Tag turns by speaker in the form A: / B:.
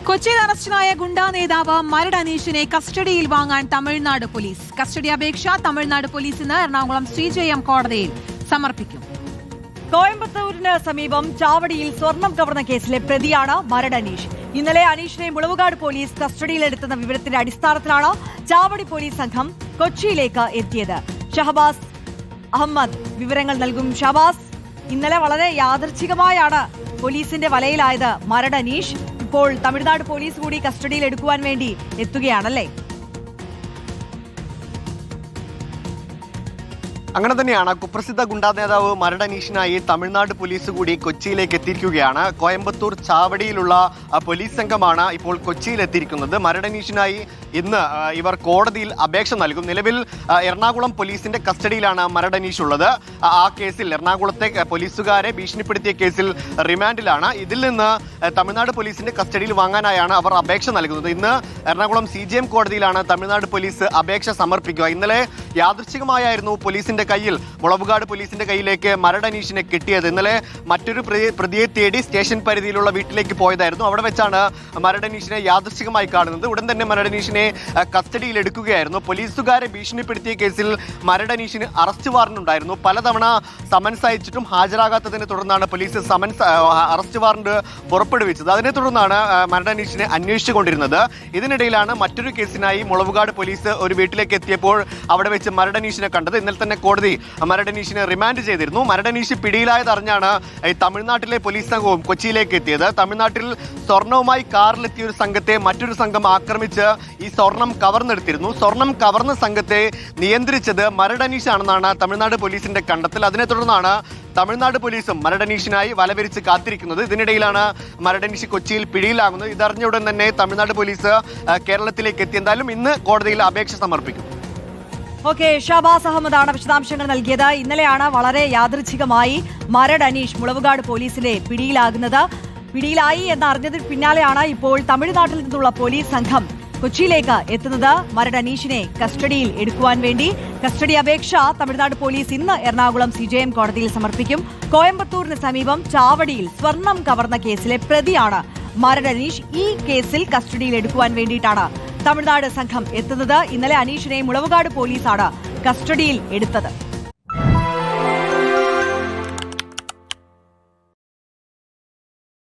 A: കൊച്ചിയിൽ അറസ്റ്റിലായ ഗുണ്ടാ നേതാവ് മരട് അനീഷിനെ കസ്റ്റഡിയിൽ വാങ്ങാൻ തമിഴ്നാട് പോലീസ്. കസ്റ്റഡി അപേക്ഷ തമിഴ്നാട് പോലീസ് ഇന്ന് എറണാകുളം CJM കോടതിയിൽ സമർപ്പിക്കും.
B: കോയമ്പത്തൂരിന് സമീപം ചാവടിയിൽ സ്വർണം കവർന്ന കേസിലെ പ്രതിയാണ് മരട് അനീഷ്. ഇന്നലെ അനീഷിനെ മുളവുകാട് പോലീസ് കസ്റ്റഡിയിലെടുത്തുന്ന വിവരത്തിന്റെ അടിസ്ഥാനത്തിലാണ് ചാവടി പോലീസ് സംഘം കൊച്ചിയിലേക്ക് എത്തിയത്. ഷഹബാസ് അഹമ്മദ് വിവരങ്ങൾ നൽകും. ഷഹബാസ്, ഇന്നലെ വളരെ യാദൃച്ഛികമായാണ് പോലീസിന്റെ വലയിലായത് മരട് അനീഷ്. ഇപ്പോൾ തമിഴ്നാട് പോലീസ് കൂടി കസ്റ്റഡിയിൽ എടുക്കുവാൻ വേണ്ടി എത്തുകയാണല്ലേ?
C: അങ്ങനെ തന്നെയാണ്. കുപ്രസിദ്ധ ഗുണ്ടാ നേതാവ് മരട് അനീഷിനായി തമിഴ്നാട് പോലീസ് കൂടി കൊച്ചിയിലേക്ക് എത്തിയിരിക്കുകയാണ്. കോയമ്പത്തൂർ ചാവടിയിലുള്ള പോലീസ് സംഘമാണ് ഇപ്പോൾ കൊച്ചിയിൽ എത്തിയിരിക്കുന്നത്. മരട് അനീഷിനായി ഇന്ന് ഇവർ കോടതിയിൽ അപേക്ഷ നൽകും. നിലവിൽ എറണാകുളം പോലീസിന്റെ കസ്റ്റഡിയിലാണ് മരട് അനീഷ് ഉള്ളത്. ആ കേസിൽ എറണാകുളത്തെ പോലീസുകാരെ ഭീഷണിപ്പെടുത്തിയ കേസിൽ റിമാൻഡിലാണ്. ഇതിൽ നിന്ന് തമിഴ്നാട് പോലീസിന്റെ കസ്റ്റഡിയിൽ വാങ്ങാനായാണ് അവർ അപേക്ഷ നൽകുന്നത്. ഇന്ന് എറണാകുളം CJM കോടതിയിലാണ് തമിഴ്നാട് പോലീസ് അപേക്ഷ സമർപ്പിക്കുക. ഇന്നലെ യാദൃച്ഛികമായിരുന്നു പോലീസിന്റെ കയ്യിൽ, മുളവുകാട് പോലീസിന്റെ കയ്യിലേക്ക് മരട് അനീഷിനെ കിട്ടിയത്. ഇന്നലെ മറ്റൊരു പ്രതിയെ തേടി സ്റ്റേഷൻ പരിധിയിലുള്ള വീട്ടിലേക്ക് പോയതായിരുന്നു. അവിടെ വെച്ചാണ് മരട് അനീഷിനെ യാദൃച്ഛികമായി കാണുന്നത്. ഉടൻ തന്നെ മരട് അനീഷിനെ കസ്റ്റഡിയിൽ എടുക്കുകയായിരുന്നു. പോലീസുകാരെ ഭീഷണിപ്പെടുത്തിയ കേസിൽ മരട് അനീഷിന് അറസ്റ്റ് വാറന്റ് ഉണ്ടായിരുന്നു. പലതവണ സമൻസ് അയച്ചിട്ടും ഹാജരാകാത്തതിനെ തുടർന്നാണ് പോലീസ് അറസ്റ്റ് വാറന്റ് പുറപ്പെടുവിച്ചത്. അതിനെ തുടർന്നാണ് മരട് അനീഷിനെ അന്വേഷിച്ചുകൊണ്ടിരുന്നത്. ഇതിനിടയിലാണ് മറ്റൊരു കേസിനായി മുളവുകാട് പോലീസ് ഒരു വീട്ടിലേക്ക് എത്തിയപ്പോൾ അവിടെ വെച്ച് മരട് അനീഷിനെ കണ്ടത്. ഇന്നലെ തന്നെ കോടതി മരട് അനീഷിനെ റിമാൻഡ് ചെയ്തിരുന്നു. മരട് അനീഷ് പിടിയിലായതറിഞ്ഞാണ് തമിഴ്നാട്ടിലെ പോലീസ് സംഘവും കൊച്ചിയിലേക്ക് എത്തിയത്. തമിഴ്നാട്ടിൽ സ്വർണവുമായി കാറിലെത്തിയ ഒരു സംഘത്തെ മറ്റൊരു സംഘം ആക്രമിച്ച് ഈ സ്വർണം കവർന്നെടുത്തിരുന്നു. സ്വർണം കവർന്ന സംഘത്തെ നിയന്ത്രിച്ചത് മരട് അനീഷ് ആണെന്നാണ് തമിഴ്നാട് പോലീസിന്റെ കണ്ടെത്തൽ. അതിനെ തുടർന്നാണ് തമിഴ്നാട് പോലീസും മരട് അനീഷിനായി വലവിരിച്ച് കാത്തിരിക്കുന്നത്. ഇതിനിടയിലാണ് മരട് അനീഷ് കൊച്ചിയിൽ പിടിയിലാകുന്നത്. ഇതറിഞ്ഞ ഉടൻ തന്നെ തമിഴ്നാട് പോലീസ് കേരളത്തിലേക്ക് എത്തി. എന്തായാലും ഇന്ന് കോടതിയിൽ അപേക്ഷ സമർപ്പിക്കും.
B: ഓക്കെ, ഷഹബാസ് അഹമ്മദാണ് വിശദാംശങ്ങൾ നൽകിയത്. ഇന്നലെയാണ് വളരെ യാദൃച്ഛികമായി മരട് അനീഷ് മുളവുകാട് പോലീസിന്റെ പിടിയിലായി എന്നറിഞ്ഞതിന് പിന്നാലെയാണ് ഇപ്പോൾ തമിഴ്നാട്ടിൽ നിന്നുള്ള പോലീസ് സംഘം കൊച്ചിയിലേക്ക് എത്തുന്നത്. മരട് അനീഷിനെ കസ്റ്റഡിയിൽ എടുക്കുവാൻ വേണ്ടി കസ്റ്റഡി അപേക്ഷ തമിഴ്നാട് പോലീസ് ഇന്ന് എറണാകുളം CJM കോടതിയിൽ സമർപ്പിക്കും. കോയമ്പത്തൂരിന് സമീപം ചാവടിയിൽ സ്വർണം കവർന്ന കേസിലെ പ്രതിയാണ് മരട് അനീഷ്. ഈ കേസിൽ കസ്റ്റഡിയിൽ എടുക്കുവാൻ വേണ്ടിയിട്ടാണ് തമിഴ്നാട് സംഘം എത്തുന്നത്. ഇന്നലെ അനീഷിനെ മുളവുകാട് പോലീസാണ് കസ്റ്റഡിയിൽ എടുത്തത്.